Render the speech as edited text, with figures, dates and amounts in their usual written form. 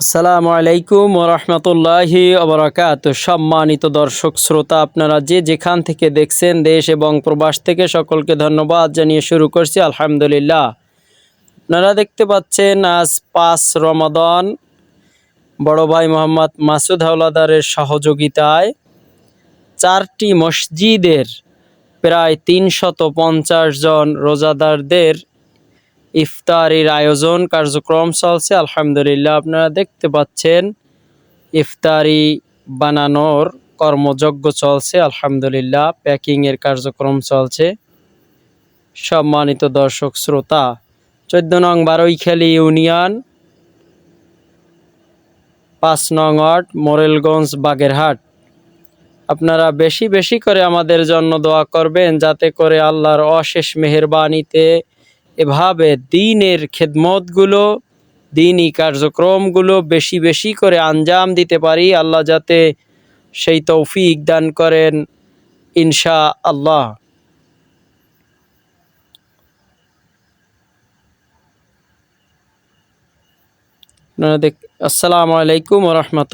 আসসালামু আলাইকুম ওরহমতুল্লাহি ওবরাকাত। সম্মানিত দর্শক শ্রোতা, আপনারা যে যেখান থেকে দেখছেন, দেশ এবং প্রবাস থেকে, সকলকে ধন্যবাদ জানিয়ে শুরু করছি আলহামদুলিল্লাহ। আপনারা দেখতে পাচ্ছেন আজ 5 রমাদান বড় ভাই মোহাম্মদ মাসুদ হাওলাদারের সহযোগিতায় 4টি মসজিদের প্রায় 350 জন রোজাদারদের ইফতারির আয়োজন কার্যক্রম চলছে আলহামদুলিল্লাহ। আপনারা দেখতে পাচ্ছেন ইফতারি বানানোর কর্মযজ্ঞ চলছে আলহামদুলিল্লাহ, প্যাকিংয়ের কার্যক্রম চলছে। সম্মানিত দর্শক শ্রোতা, 14 নং বারৈখালী ইউনিয়ন, 5 নং ওয়ার্ড, মোরেলগঞ্জ, বাগেরহাট। আপনারা বেশি বেশি করে আমাদের জন্য দোয়া করবেন, যাতে করে আল্লাহর অশেষ মেহেরবানিতে এভাবে দিনের খেদমতগুলো, দিনই কার্যক্রমগুলো বেশি বেশি করে আঞ্জাম দিতে পারি। আল্লাহ যাতে সেই তৌফিক দান করেন ইনশা আল্লাহ। আসসালামু আলাইকুম ওয়া রাহমাতুল্লাহ।